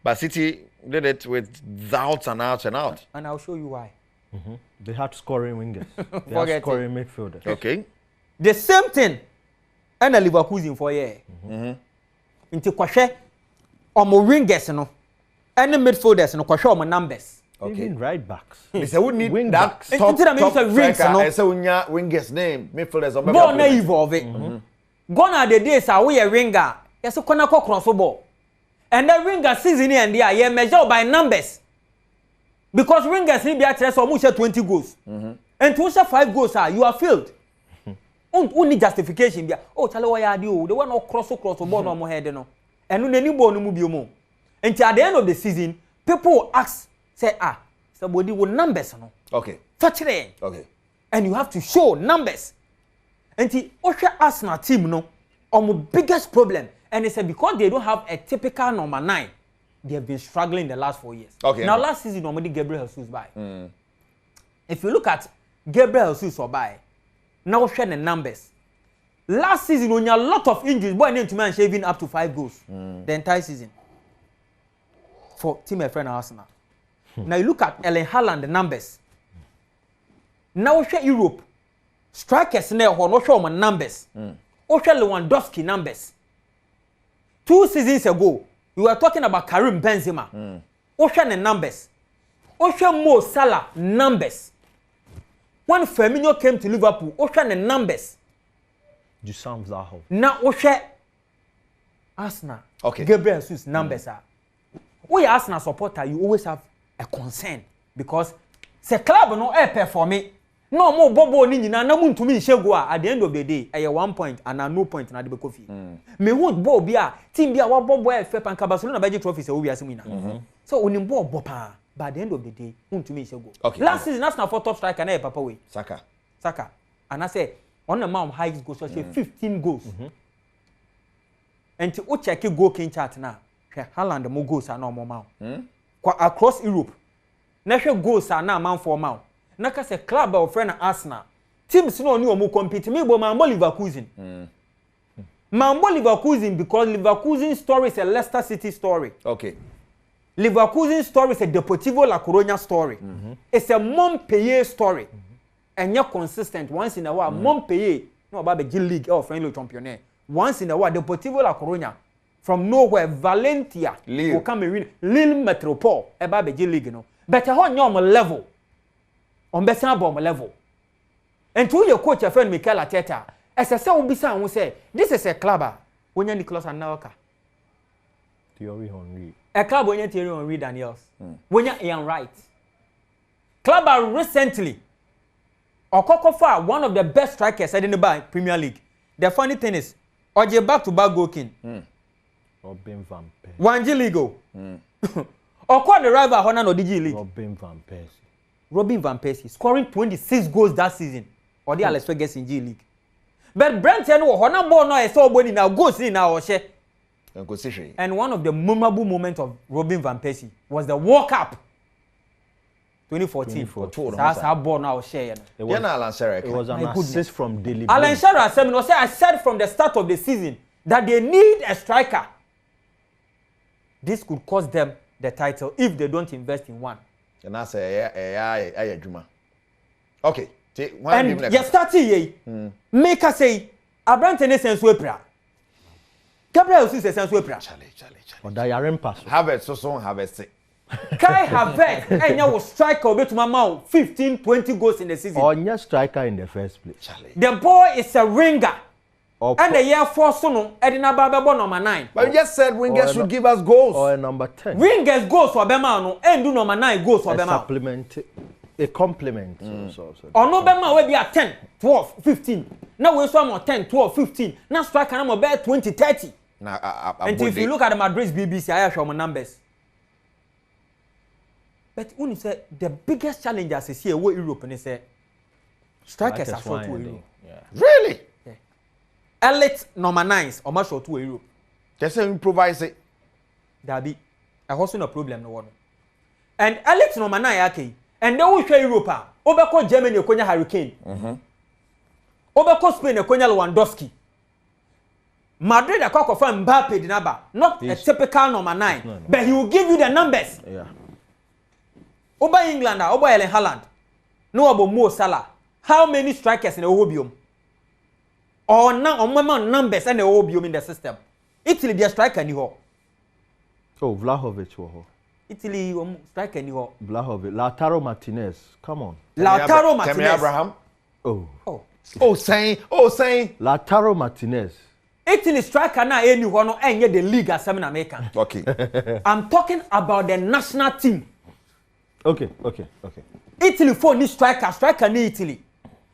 But City did it with outs and outs and out. And I'll show you why. They had scoring wingers. They had scoring midfielders. Okay. The same thing and a Leverkusen for year. Into kwahwe omo wingers no and the midfielders no kwahwe omo numbers. Okay. Even right backs. They say we need wing that backs. top striker. I say unya wingers name midfielders on ball na evolve. Gone are the days we a winger. Yes, corner cross ball. And the winger season and there you measure by numbers. Because wingers need be at rest almost 20 goals. And to 5 goals you are failed. Only justification be oh tell why you the one cross ball no more head no. And no any ball no mu biomo. And at the end of the season people ask say somebody with numbers no. Okay. Touch it. Okay. And you have to show numbers. And the Osha Arsenal team no our biggest problem. And they said because they don't have a typical number 9, they have been struggling the last 4 years. Okay. Now last season normally Gabriel Jesus by. If you look at Gabriel Jesus or by, now share the numbers. Last season when you had a lot of injuries, boy named to man shaving up to 5 goals the entire season for team a friend Arsenal. Now you look at Erling Haaland the numbers. Now share Europe. Strikers now no show my numbers. Osha Lewandowski numbers. 2 seasons ago, we were talking about Karim Benzema. Osha the numbers. Osha Mo Salah numbers. When Firmino came to Liverpool, Osha the numbers. Du Sam Zaho. Now Osha Arsenal. Okay. Gabriel Jesus numbers are. We Arsenal supporter, you always have a concern because the club no perform it. No more bobo ni nyina na muntumi nhegu a at the end of the day I 1 point and no point na de bekofi me hu bo bia team bia wa bobo efe panka Barcelona baje trophy se wo wiase mu ina so onim bo pa by the end of the day muntumi nhegu okay. Last season Arsenal for top striker na papa we Saka and I say on the amount highest goals so 15 goals and to check goal king chart na Haaland mo goals na mo ma across Europe na hwe goals na man for ma naka se club of friend Arsenal teams no oni omo compete me bo Mambo Leverkusen Mambo Leverkusen because Leverkusen story is a Leicester City story. Okay. Leverkusen story is a Deportivo La Coruña story. It's a Montpellier story. And you're consistent once in a while. Montpellier no about the G League or friendly championnat. Once in a while Deportivo La Coruña from nowhere Valencia will come and win Lille Metropole about the G League no. But how on level on better bomb level. And to your coach, your friend Mikel Arteta, as I say, will say, this is a club when you're Nicholas and Nauka. Thierry Henry. A club when you're Thierry Henry Daniels. When you're Ian Wright. Club recently, Okokofa, one of the best strikers in the Premier League. The funny thing is, Oje back-to-back goal king. Robin Van Persie. One League. Oko the rival Honor no DG League. Robin Van Persie scoring 26 goals that season. Or the Alex Ferguson in G League. But Brentford no Honor ball no I saw body now goals in now or and one of the memorable moments of Robin Van Persie was the World Cup 2014. That's how ball now share. It was an assist from Daily. Alan Shearer said, I said from the start of the season that they need a striker. This could cost them the title if they don't invest in one. And I say, Juma. Okay. And you start here. Make us say, Abrante sense wepra. Gabriel is sense wepra. Charlie. Or Diarem pass. Harvest so harvest. Kai Havertz and you will strike a bit to my mouth 15-20 goals in the season. Or your striker in the first place. Charlie. The boy is a ringer. And the year 4 sono Edina Baba number 9. But you just said wingers should give us goals. Or number 10. Wingers goals for Bema and do number 9 goals for Bema. Supplement, a complement. Or no Bema will be at 10, 12, 15. Now we saw more 10, 12, 15. Now strike number about 20, 30. And if you look at the Madrid's BBC, I have shown my numbers. But when you say the biggest challenge as is here, what Europe and they say strikers are short to Europe. Really? Elite number 9s or much short to Europe. Just improvise it. Dabi. I also no problem no one. And Alex no man yake. And they will show Europa. Obeko Germany ekonya Hurricane. Obeko Spain ekonya Lewandowski. Madrid akoko for Mbappe dinaba. Not a typical number 9, but he will give you the numbers. Yeah. Oba England, Oba Erling Haaland. No about Mo Salah. How many strikers in the Obium? Or now on numbers and the Obium in the system. Italy their striker ni ho. Oh, Vlahovic wo ho. Italy striker ni ho. Vlahovic, Lautaro Martinez. Come on. Lautaro Martinez. Tammy Abraham. Oh, saying. Lautaro Martinez. Italy striker na any ho no enye the league as in America. Okay. I'm talking about the national team. Okay. Italy for this striker ni Italy.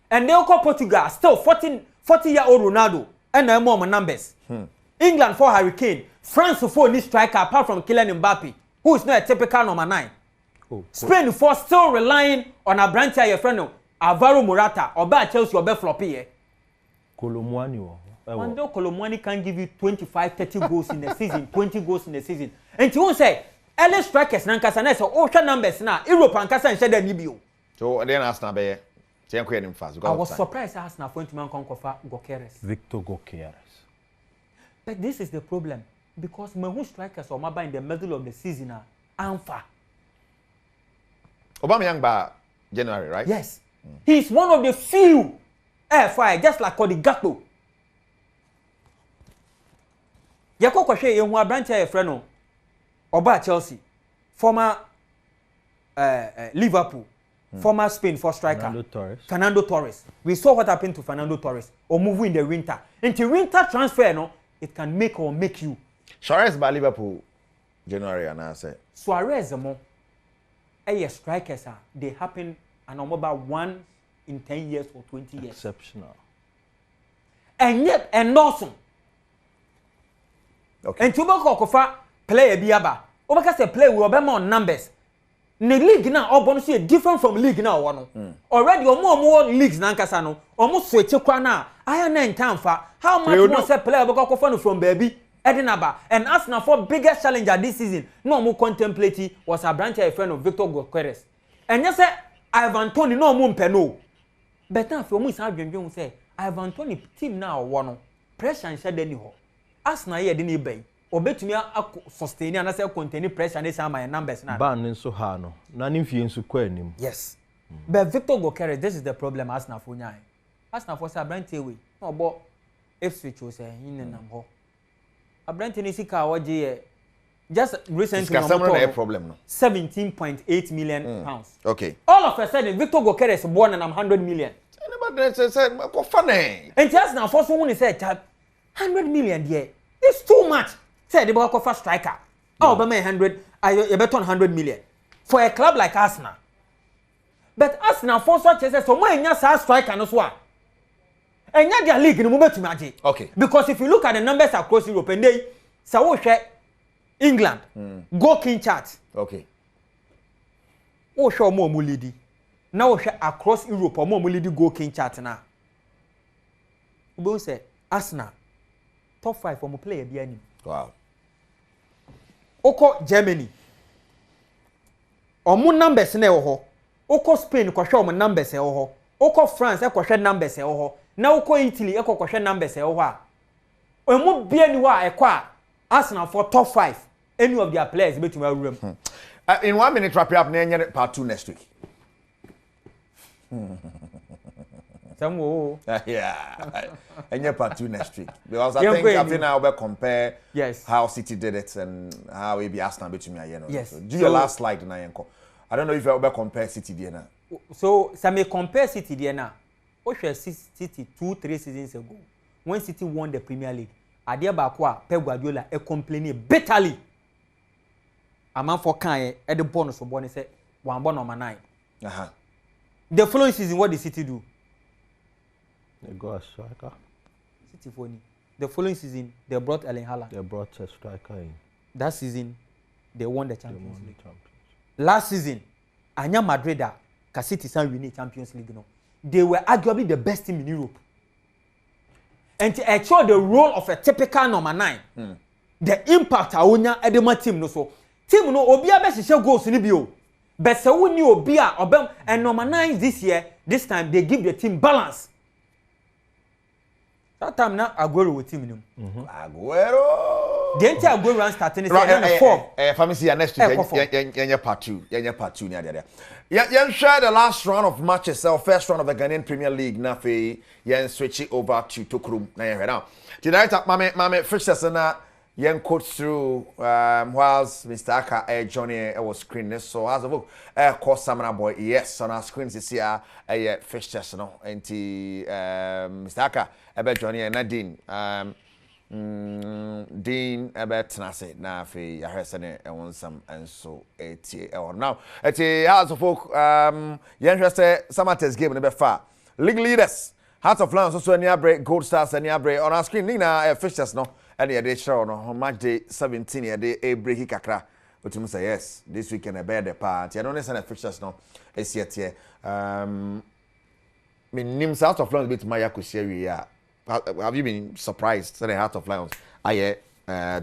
And they call Portugal still 40-year-old Ronaldo and no more numbers. England for Hurricane, France for this striker apart from Kylian Mbappe, who is not a typical number 9. Spain for still relying on a branch your friend Alvaro Morata or by Chelsea or by Floppy. Colomwani. Mando Colomwani can give you 25-30 goals in the season, 20 goals in the season. And you won't say, L strikers nankasa na so o hwe numbers na Europe ankasa nhye da ni bio. So then Arsenal be say enko enim fast. I was surprised Arsenal for man konkofa Gokeres. Victor Gokeres. But this is the problem because Mahu strikers or maba in the middle of the season are Anfa. Aubameyang ba January, right? Yes. He's one of the few FI just like Cody Gakpo. Yako kwahwe ye hu abranche ye frɛ no Oba Chelsea, former Liverpool, former Spain for striker Fernando Torres. We saw what happened to Fernando Torres or move in the winter. Into winter transfer, no, it can make or make you. Suarez by Liverpool January and I say. Suarez mo, strikers they happen and about 1 in 10 years or 20 years. Exceptional. And yet and awesome. Okay. And Tubako Kofa player biaba. Obaka say play with Obama on numbers. The league now bonus different from league now one. Already more leagues nankasa no. Almost switch kwa na. Aya na time fa. How much more say player Obaka Kofa from baby Edinaba and Arsenal for biggest challenger this season. No more contemplate was a branch a friend of Victor Gokeres. And you say Ivan Toney no more peno. But now for me say say Ivan Toney team now one. Pressure and shade any ho. Arsenal here didn't be. Obetumi sustain and say contain pressure and say my numbers now. Ban nso ha no. Na nimfie nso kwa anim. Yes. But Victor Gokeres, this is the problem Arsenal for nyai. Arsenal for say Abrante way. No but if switch o say in nam ho. Abrante ni sika waje just recently no problem no. 17.8 million pounds. Okay. All of a sudden Victor Gokeres born and I'm 100 million. Anybody say go funny. And Arsenal for someone say 100 million there. It's too much. Say the ball for striker. Oh, but 100, I bet 100 million for a club like Arsenal. But Arsenal for such as so when you say striker no so. And you their league in the moment to magic. Okay. Because if you look at the numbers across Europe and they so England go king chart. Okay. Oh show more mulidi. Now across Europe more mulidi go king chart now. We say Arsenal top 5 for mo player bi ani. Wow. Oko Germany. Omo numbers na ho. Oko Spain ko hwe omo numbers e ho. Oko France e ko hwe numbers e ho. Na oko Italy e ko hwe numbers e ho a. Omo bi ani wa e kwa Arsenal for top 5. Any of their players between room. In 1 minute wrap up na part 2 next week. Yeah. And part 2 next week. Because I think now we'll compare how City did it and how maybe Arsenal between me and yes. So do your last slide now. I don't know if you will compare City there now. So some may compare City there now. What should City 2-3 seasons ago when City won the Premier League? Adia Bakwa Pep Guardiola complaining bitterly. A man for Kanye at the bonus for bonus said 1 number 9. The following season, what did City do? They got a striker. City phony. The following season, they brought Erling Haaland. They brought a striker in. That season, they won the Champions League. Last season, Anya Madrid, City San winning Champions League. No, they were arguably the best team in Europe. And to ensure the role of a typical number 9, the impact awonya edema team no so team no obi abehye goals ni bio but se woni obi a obem and normalize this time they give the team balance. That time na Aguero with team nim. Aguero. The entire Aguero run starting is the form. Family next week yenye part 2 near there. Yen share the last round of matches, first round of the Ghanaian Premier League na fe yen switch it over to Tokurum na yen now. Tonight mame fixtures na yen coach through whilst Mr. Aka Johnny was screen so as of course Samana boy yes on our screens this year fixtures no enti Mr. Aka Johnny and Nadine Dean Tenase na fe yahresene won some and so now house of folk yen Samates game be far league leaders Hearts of Lions also near break Gold Stars and near break on our screen na fixtures no and they show no match day 17 day a break kakra but you say yes this weekend a better part I don't understand the fixtures no is yet here me nim Hearts of Lions bit Maya Kusieri ya have you been surprised that the Hearts of Lions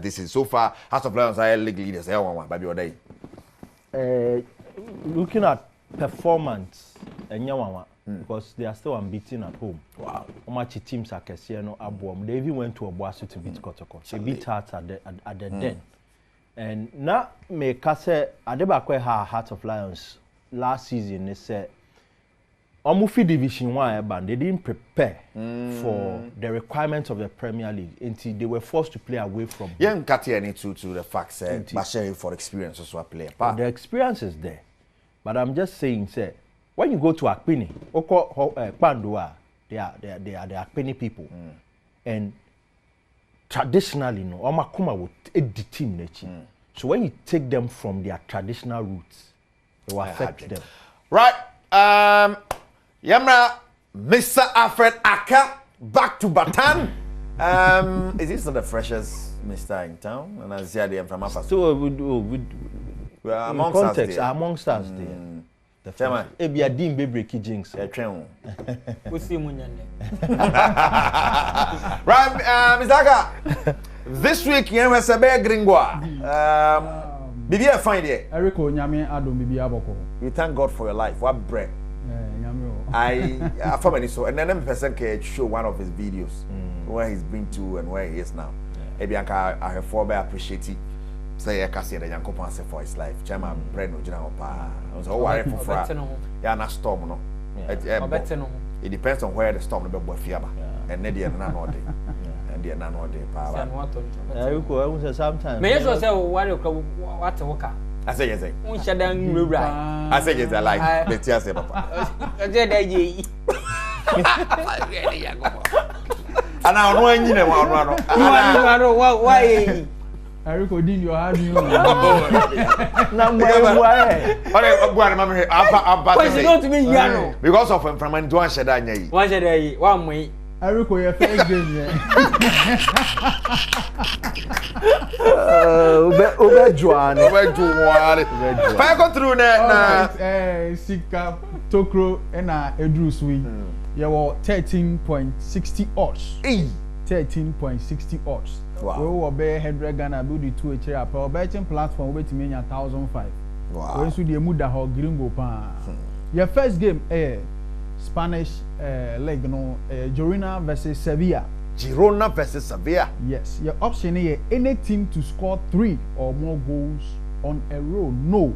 this is so far Hearts of Lions are league leaders one by your day looking at performance because they are still unbeaten at home. Wow. How much teams are Kesiano Abuom? They even went to Obuasi to beat Kotoko. They beat Hearts at the den. And now me kase adebakwe Hearts of Lions last season they said Omufi Division 1 band they didn't prepare for the requirements of the Premier League until they were forced to play away from home. Yeah, Katia need to the fact that Bashir for experience also a player. The experience is there. But I'm just saying say when you go to Akpini, Pandua, they are the Akpini people, and traditionally, no, Omakuma would aid the team. So when you take them from their traditional roots, it will affect them. Right, Yamra, Mr. Alfred Aka, back to Batan. Is this not the freshest Mr. in town? And I see them from Africa. So amongst us there. The chairman, Ebi Adom be breaky jinx. We see Munyande. Right, Mr. Aka. This week, you have a bear gringwa. Bibi a fine day. Eriko Nyame Adom Bibi Aboko. We thank God for your life. What bread? I from any so, and then the person can show one of his videos where he's been to and where he is now. Ebianka, I have four appreciate it. Say I can see the young couple answer for his life. Chairman bread no general pa. So worry for fra. Yeah, na storm no. It depends on where the storm no be fiaba. And then the na no dey. And the na no dey pa. I will say sometimes. Me yes say what work. I say yes. Unshadan rura. I say yes I like. Let you say papa. Say that ye. And I know any one. Why? Eriko din your hand you. Because of him from Antoine Shadanya. One Shadai, one way. Eriko your first game. If I go through that, Sika Tokro and Edru Sui. You were 13.60 odds. 13.60 odds. Wow. We will be 100 Ghana build the 2 HRA. Our betting platform will be 1,005. wow. We should be muda ho gringo pa. Your first game, Spanish leg no, Girona versus Sevilla. Girona versus Sevilla. Yes. Your option here, any team to score 3 or more goals on a row. No.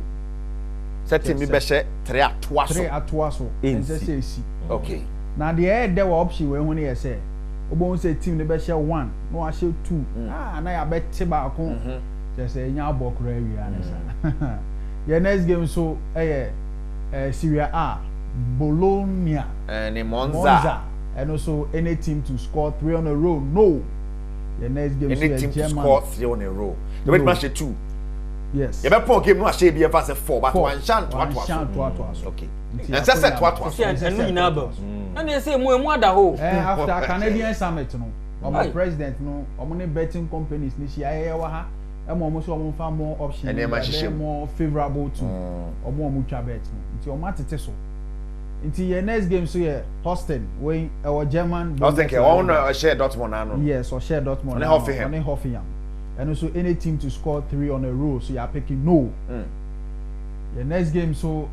Setting me beshe 3 at Twaso. Okay. Now the air there were option when he say. Obo say team the best share 1, no I share 2. Na ya bet ba ko. Just say nya bokro area. Your next game so Serie A Bologna and Monza. And also any team to score 3 on a row. No. Your next game any team to score 3 on a row. The wait match 2. Yes. You better game no share be e 4 but one chant okay. And just say what. And we nabo. And they say mo ada ho. After Canadian summit no. Our president no, omone betting companies ni share wa ha. Omo so omo fa more options. And more favorable to omo twa bet no. Nti omo atete so. Nti your next game so here Houston when our German I think I want to share Dortmund now. Yes, or share Dortmund. On Hoffenheim. and also any team to score 3 on a row, so you are picking no. The next game, so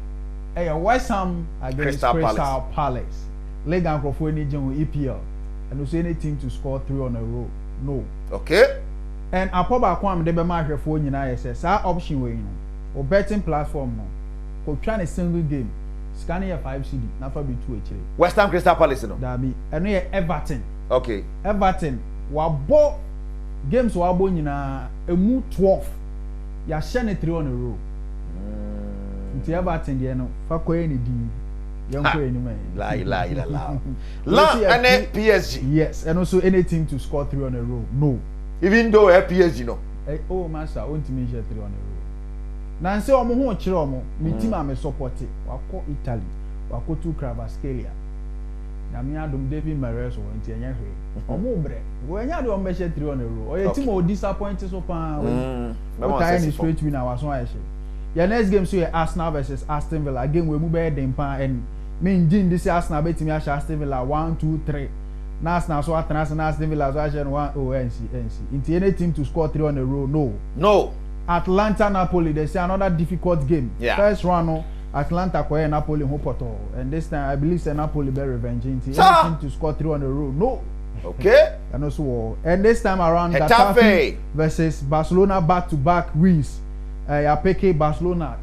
West Ham against Crystal Palace. Leg and Crawford EPL, and also any team to score 3 on a row, no. Okay. And Apoba Kwam Debe Marshall for says our option way or betting platform no. Go try a single game. Scanning a 5 CD, not for be 2 actually. West Ham Crystal Palace no. Derby. And we Everton. Okay. Everton. Wabo games wabo nyina emu 12. Ya share 3 on a row. Nti Everton dey no fa koye ni din. Young koye ni man. La and PSG. Yes, and also any team to score 3 on a row. No. Even though PSG no. Oh master, won't me share 3 on a row. Nancy omo ho kire omo, me team am support it. Wako Italy, wako to Cravascalia. Na me Adom David Mares won ti enye hwe. Omo bre. Wo enya de omo share 3 on a row. Oye team o disappoint so pa. What time is straight winner was one share. Your next game so Arsenal versus Aston Villa. Again we move dem pa and me engine this Arsenal betimi a Aston Villa 1 2 3. Now Arsenal so Aston Villa so share 1 NC. Into any team to score 3 on a row. No. Atlanta Napoli, they say another difficult game. Yeah. First round, Atlanta acquire Napoli Hopoto. And this time I believe Napoli be revenge. Any team to score 3 on a row. No. Okay. And also and this time around Getafe versus Barcelona back-to-back wins. You pick Barcelona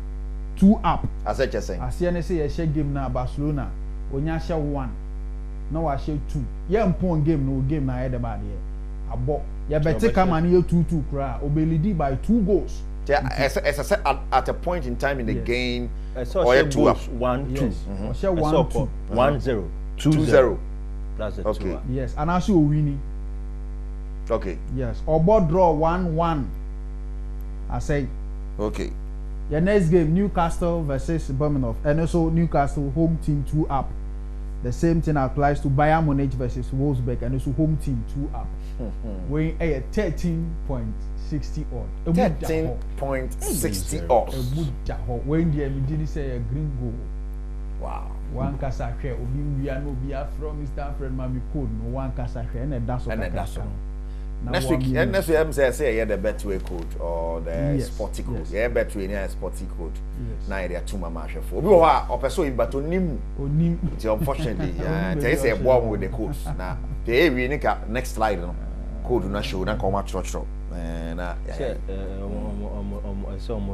2 up. As I just saying. As you say a share game now Barcelona. Onya share 1. Now I share 2. Yeah, important game no game na head about here. Abo. You better come and you 2-2 cry. Obelidi by 2 goals. Yeah, as I said at a point in time in the game, or 2 up, 1-2. Or share 1-2. 1-0. 2-0. That's the okay. 2 up. Yes, and also winning. Okay. Yes, or board draw 1-1. I say. Okay. Your next game, Newcastle versus Birmingham, and also Newcastle home team 2 up. The same thing applies to Bayern Munich versus Wolfsburg, and also home team 2 up. Weighing a 13.60 odd. 13.60 odd. When the MD say a green goal. Wow. One casa share, we are no be from Mr. Fred Mami code, no one casa share, and that's all. Next week, I'm say yeah the Betway code or the Sporty code. Yeah, Betway near Sporty code. Now they are 2 mama share for. We are opeso in but onim. Unfortunately, there is a bomb with the codes. Now the we next slide no code na show na come church. Na so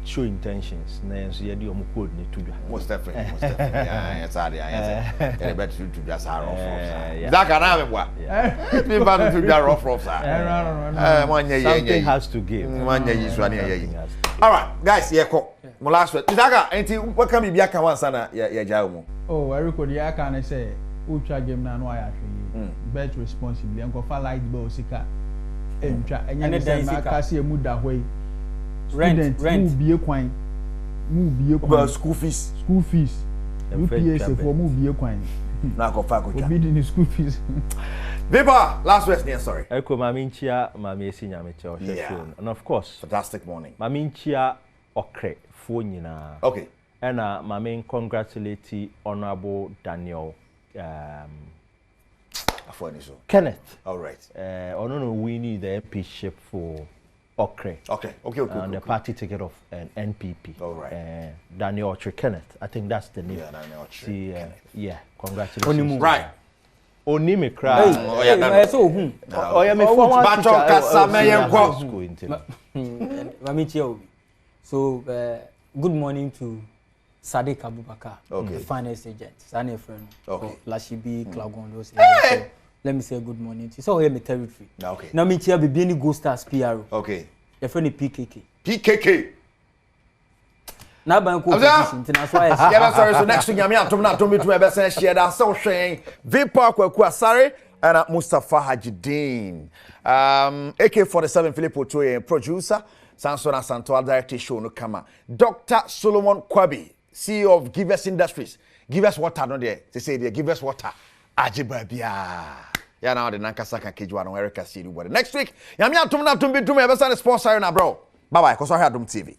show intentions na so yedi code ne to most definitely yeah it's hard yeah better to just rough that can have what me bad to be rough something has to give all right guys yeah ko mo last word Zaka enti what can be bia kan wan sana ya jaw mo oh I record ya kan say ultra game na no aya hwe bet responsibly enko fa light bill sika entwa enya say na ka se emu da hwe rent move be kwan about school fees UPS for move be kwan na ko fa ko cha obi di school fees Viva last word near sorry eko mami nchia mami esi nyame che o show and of course fantastic morning mami nchia okre fo nyina okay and mami congratulate honorable Daniel Kenneth all right no we need the MP-ship for Okay. And the party ticket of an NPP. All right. Daniel Kenneth. I think that's the name. Yeah, Daniel yeah, congratulations. Right. Onime cry. So who? Oh yeah, me former teacher. So good morning to Sadiq Abubakar, the finance agent. Sani friend. Okay. Lashibi Klagon those areas. Let me say good morning to you. So here my territory. Okay. Now me here be any Ghost Stars PRO. Okay. Your friend PKK. PKK. Now by competition. That's why. Yeah, sorry. So next thing I'm to me to my best share that so shame. Vipa kwa sorry and Mustafa Hajidin. AK47 Philip Otoye producer. Sansona Santoal director show no kama. Dr. Solomon Kwabi, CEO of Givers Industries. Give us water no there. They say they give us water. Ajibabia. Yeah, now the Nankasaka Kijwan or Erica City. Next week, Yamia Tumna Tumbi Tumbi, Sports Arena, bro. Bye bye, because I had Adom TV.